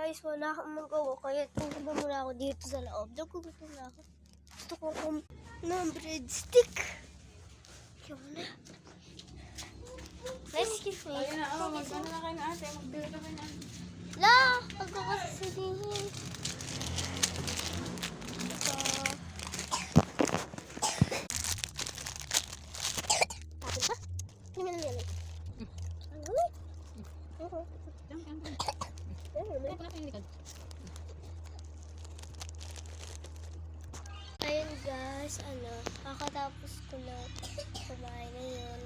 guys, wala akong magawa. Kaya tingnan muna ako dito sa loob. Nagugutom na ako. Gusto ko ng breadstick. Kaya muna. Excuse me. Ayun na, mag-ano na kayo na ate. Magbili ka ba na? La! Huwag ko kasi sabihin. Ito. Tapos pa? Hindi mo naman yan. Ano? Oo. Ayun guys, kakatapos ko na kumain na yun.